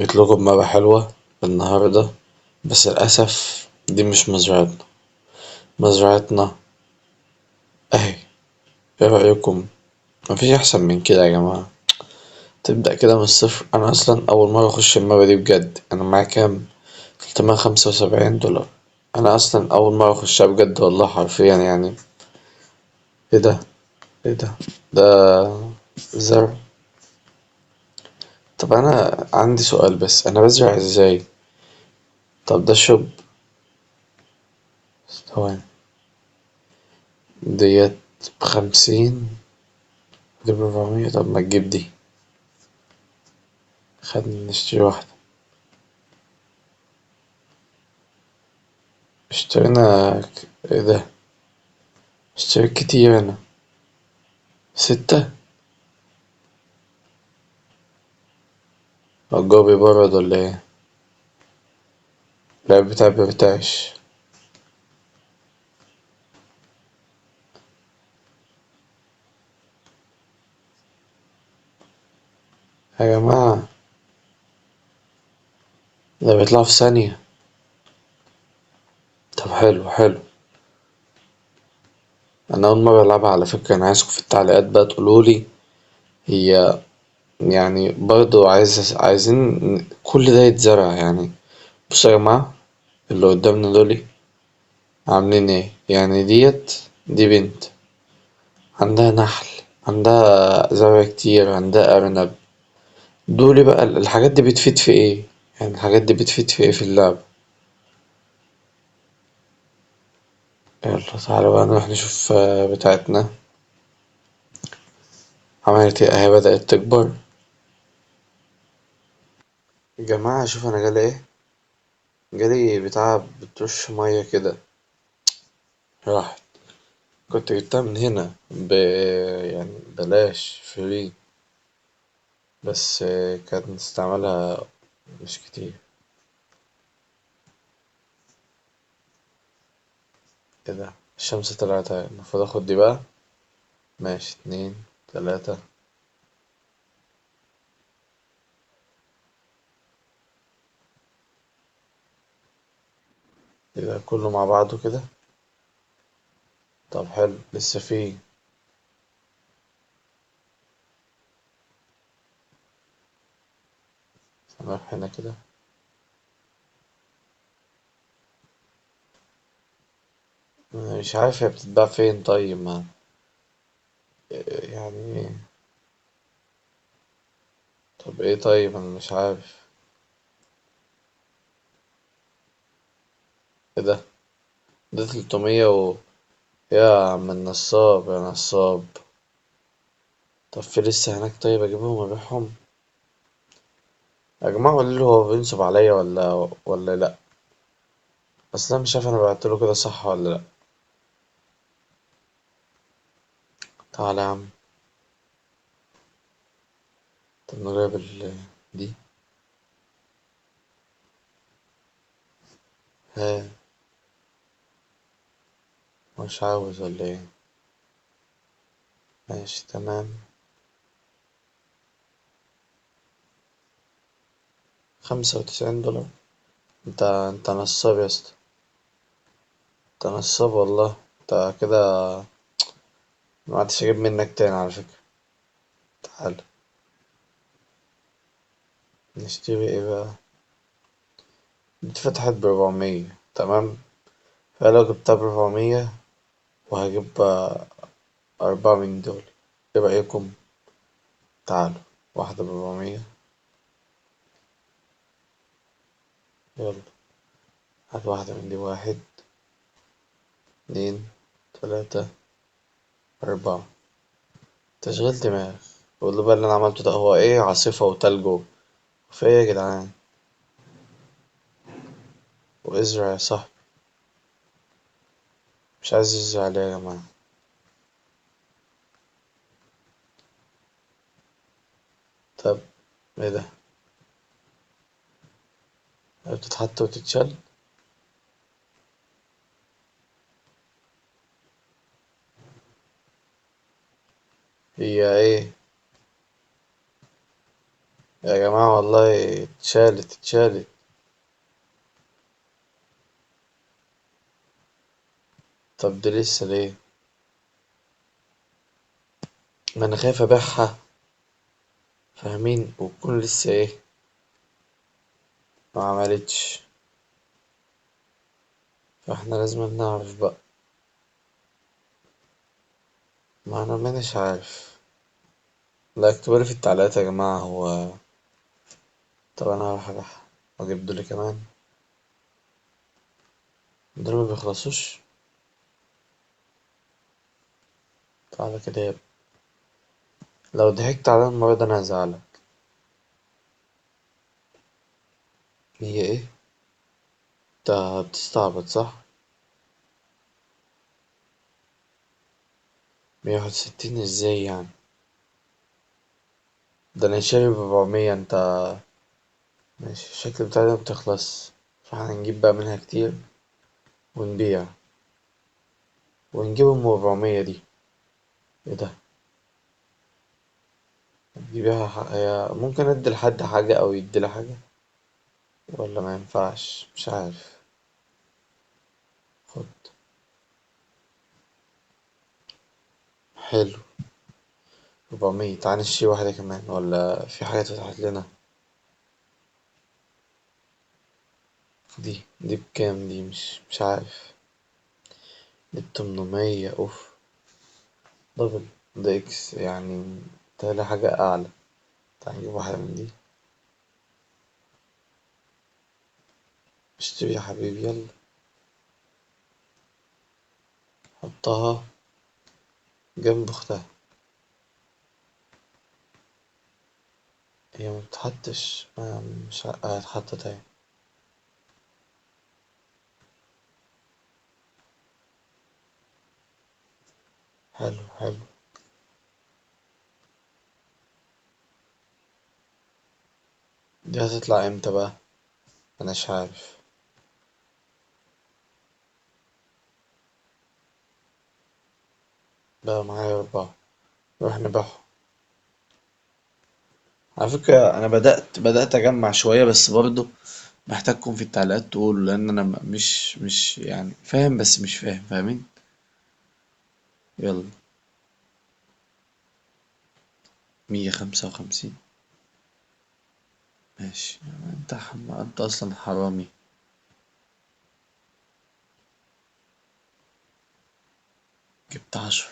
يطلقوا بمابة حلوة النهاردة، بس للأسف دي مش مزرعتنا. مزرعتنا أهي. ايه رأيكم؟ مفيش أحسن من كده يا جماعة. تبدأ كده من الصفر. أنا أصلا أول مرة أخش المابة دي بجد. أنا معايا كام؟ 375 دولار. أنا أصلا أول مرة أخشها بجد والله حرفيا يعني. ايه ده؟ ايه ده؟ ده زرع. طب أنا عندي سؤال، بس أنا بزرع ازاي؟ طب ده شوب. ثواني. ديت ب50. دي ب400. طب ما تجيب دي. خدنا نشتري واحدة. اشترينا ايه ده؟ اشتريت كتير أنا. 6. هو الجو بيبرد ولا ايه؟ لا بتاع بتاعش. يا جماعة ده بيطلع في ثانية. طب حلو حلو. أنا أول مرة ألعبها على فكرة. أنا عايزكم في التعليقات بقى تقولولي هي يعني برضو عايزين كل ده يتزرع يعني. بصوا يا جماعة، اللي قدامنا دولي عاملين ايه يعني؟ دي بنت عندها نحل، عندها زرع كتير، عندها أرنب. دولي بقى الحاجات دي بتفيد في ايه؟ يعني الحاجات دي بتفيد في ايه في اللعب؟ يلا تعالوا بقى نروح نشوف بتاعتنا عملت ايه. اهي بدأت تكبر. يا جماعة شوف انا جالي ايه. جالي بتاع بترش مية كده. راحت. كنت جبتها من هنا يعني بلاش فري. بس كانت مستعملها مش كتير. ايه ده؟ الشمس طلعت اهي. المفروض اخد دي بقى. ماشي 2 3. ايه ده كله مع بعضه كده؟ طب حلو لسه فيه. هنروح هنا كده. أنا مش عارف هي بتتباع فين طيب. ما يعني. طب ايه طيب انا مش عارف. ايه ده؟ ده 300 يا عم النصاب يا نصاب. طب في لسه هناك طيب اجيبهم وابيعهم. يا جماعة قولوا له هو بينصب عليا ولا لا. اصل انا مش عارف انا بعتله كده صح ولا لا. تعالى يا عم. طب نجرب دي. ها. مش عاوز ولا ايه؟ ماشي تمام. 95 دولار. انت نصاب يا اسطى. انت نصاب والله. انت كده. ما عادش اجيب منك تاني على فكرة. تعال. نشتري ايه بقى؟ دي اتفتحت ب400 تمام. فلو جبتها ب400 وهجيب 4 من دول. ايه رأيكم؟ تعالوا. واحدة ب400. يلا. هات واحدة من دي. 1 2 3 4. تشغيل دماغ. واللي بقى اللي انا عملته ده هو ايه؟ عاصفة وتلج. في ايه يا جدعان؟ وازرع يا صاحبي. مش عايز يزرع ليه يا جماعة؟ طب ايه ده؟ هي بتتحط وتتشال. هي ايه؟ يا جماعة والله اتشالت. طب دي لسه ليه؟ ما انا خايف ابيعها، فاهمين، وتكون لسه ايه، ما عملتش. فاحنا لازم نعرف بقى. ما انا مانيش عارف. لا اكتبولي في التعليقات يا جماعة هو. طب انا هروح ابيعها واجيب دول كمان. دول ما بيخلصوش. تعالى كده يا ابني. لو ضحكت على المرة ده انا هزعلك. هي ايه؟ انت بتستعبط صح؟ 161 ازاي يعني؟ ده انا شاري ب400 انت. ماشي، الشكل بتاعي ده مبتخلص. فاحنا هنجيب بقى منها كتير ونبيع، ونجيب ام 400 دي. ايه ده؟ نجيبها هي ممكن ادي لحد حاجة او يدي لي حاجة، ولا ما ينفعش؟ مش عارف. خد. حلو. 400. تعال نشتري واحدة كمان ولا في حاجة فتحت لنا؟ دي بكام دي؟ مش عارف. دي ب800. اوف. دبل. ده اكس يعني. تالي حاجة اعلى. تعال نجيب واحدة من دي. اشتري يا حبيبي يلا. حطها جنب اختها. هي ما بتحطش، مش هتحط تاني. حلو حلو. دي هتطلع امتى بقى؟ انا مش عارف. بقى معايا 4. نروح نبيعهم. على فكرة أنا بدأت أجمع شوية، بس برضه محتاجكم في التعليقات تقولوا، لأن أنا مش يعني فاهم، بس مش فاهم، فاهمين. يلا. 155. ماشي. أنت أصلا حرامي. جبت 10.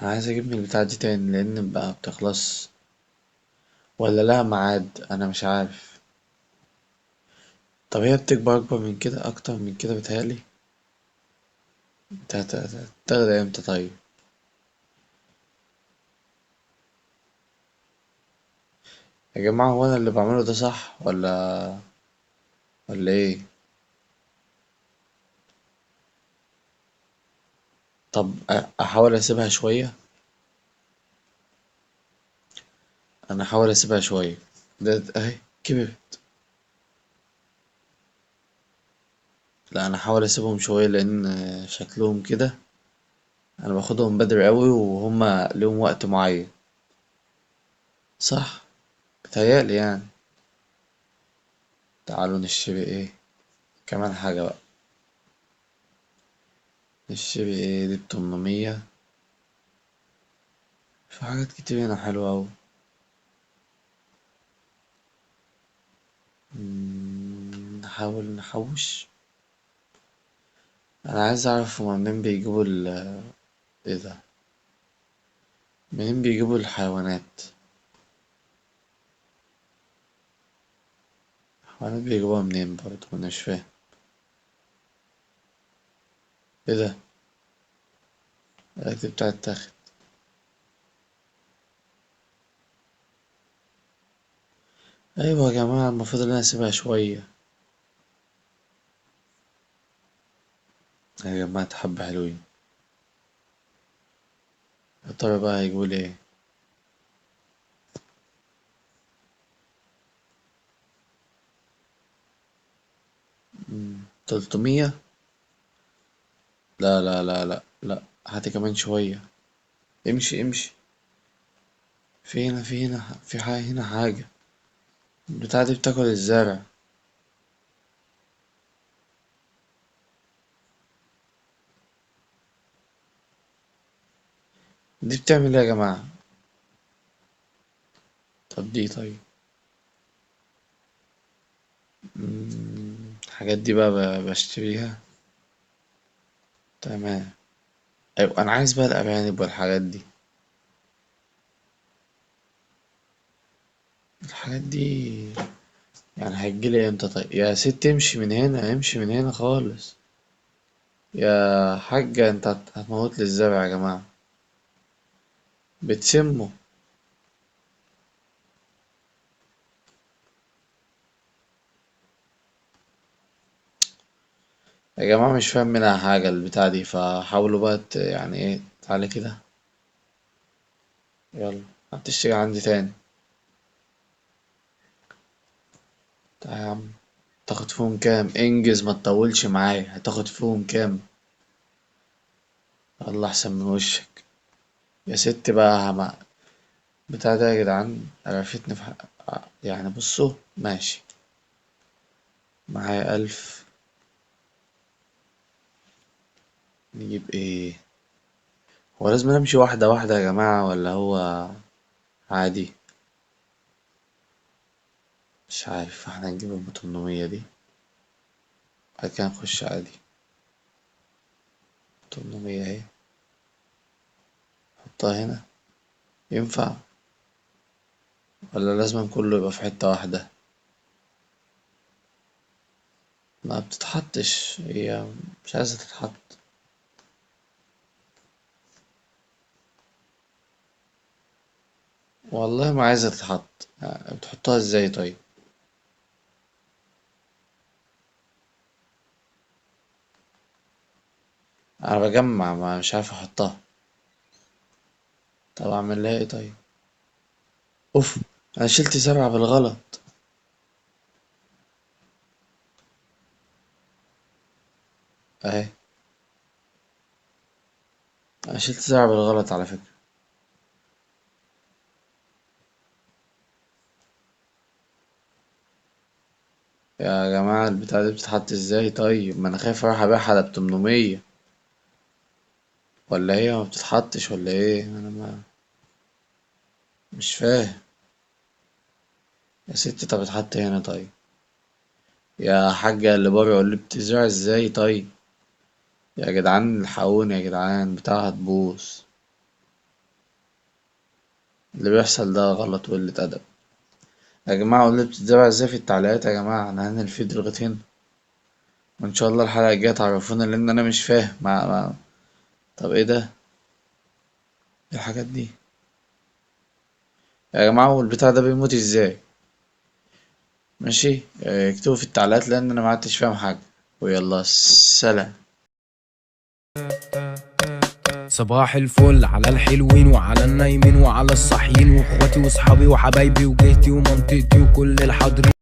أنا عايز أجيب من البتاعة دي تاني لأن بقى بتخلص. ولا لها ميعاد، أنا مش عارف. طب هي بتكبر أكبر من كده، أكتر من كده بتهيألي. تاخد امتى طيب؟ يا جماعة هو أنا اللي بعمله ده صح ولا إيه؟ طب أحاول أسيبها شوية. أنا أحاول أسيبها شوية. ده أهي كبرت. لا أنا أحاول أسيبهم شوية لأن شكلهم كده. أنا باخدهم بدري أوي وهما ليهم وقت معين. صح. بتهيألي يعني. تعالوا نشتري إيه كمان حاجة بقى. نشتري إيه؟ دي ب800. في حاجات كتير هنا حلوة أوي. نحاول نحوش. أنا عايز أعرف هما منين بيجيبوا إيه ده؟ منين بيجيبوا الحيوانات؟ الحيوانات بيجيبوها منين برضه؟ أنا مش فاهم. إيه ده؟ الأكل بتاع التاخد. أيوة يا جماعة، المفروض إن أنا أسيبها شوية. يا جماعة حبة حلوين. يا ترى بقى هيقول إيه؟ 300. لا لا لا لا لا، هاتي كمان شوية. امشي امشي. في هنا في حاجة هنا حاجة. البتاعة دي بتاكل الزرع. دي بتعمل ايه يا جماعة؟ طب دي طيب. الحاجات دي بقى بشتريها. تمام. ايوه انا عايز بقى الارانب والحاجات دي. الحاجات دي يعني هتجيلي امتى؟ طيب يا ست امشي من هنا، امشي من هنا خالص. يا حاجة انت هتموت لي الزرع يا جماعة. بتسمه. يا جماعة مش فاهم منها حاجة البتاع دي، فحاولوا بقى يعني ايه، تعالى كده. يلا. هتشتري عندي تاني. تعالى يا عم. تاخد فيهم كام؟ انجز ما تطولش معايا، هتاخد فيهم كام؟ الله احسن من وشك. يا ست بقى بتاع ده يا جدعان عرفتني في حق. يعني بصوا ماشي. معايا 1000. نجيب ايه؟ هو لازم نمشي واحدة واحدة يا جماعة ولا هو عادي؟ مش عارف، احنا هنجيب ام 800 دي. بعد كده نخش عادي. 800 اهي. حطها هنا. ينفع؟ ولا لازم كله يبقى في حتة واحدة؟ ما بتتحطش هي. مش عايزة تتحط. والله ما عايزة تتحط. بتحطها ازاي طيب؟ انا بجمع ما مش عارف احطها. طب اعمل لها ايه طيب؟ اوف. انا شلت زرعة بالغلط. اهي. انا شلت زرعة بالغلط على فكرة. يا جماعة البتاعة دي بتتحط ازاي طيب؟ ما انا خايف اروح ابيعها على ب800. ولا هي ما بتتحطش ولا ايه؟ انا ما مش فاهم. يا ستي طب اتحط هنا طيب. يا حاجة اللي بره اللي بتزرع ازاي طيب؟ يا جدعان الحقوني يا جدعان، بتاعها هتبوظ. اللي بيحصل ده غلط وقلة أدب. يا جماعة قولوا لي بتتزرع ازاي في التعليقات يا جماعة، انا هنقل لغاية هنا. وان شاء الله الحلقة الجاية تعرفونا لان انا مش فاهم طب ايه ده؟ ايه الحاجات دي؟ يا جماعة هو البتاع ده بيموت ازاي؟ ماشي. اكتبوا في التعليقات لان انا ما عدتش فاهم حاجة. ويلا سلام. صباح الفل على الحلوين وعلى النايمين وعلى الصاحيين واخواتي واصحابي وحبايبي وجهتي ومنطقتي وكل الحاضرين.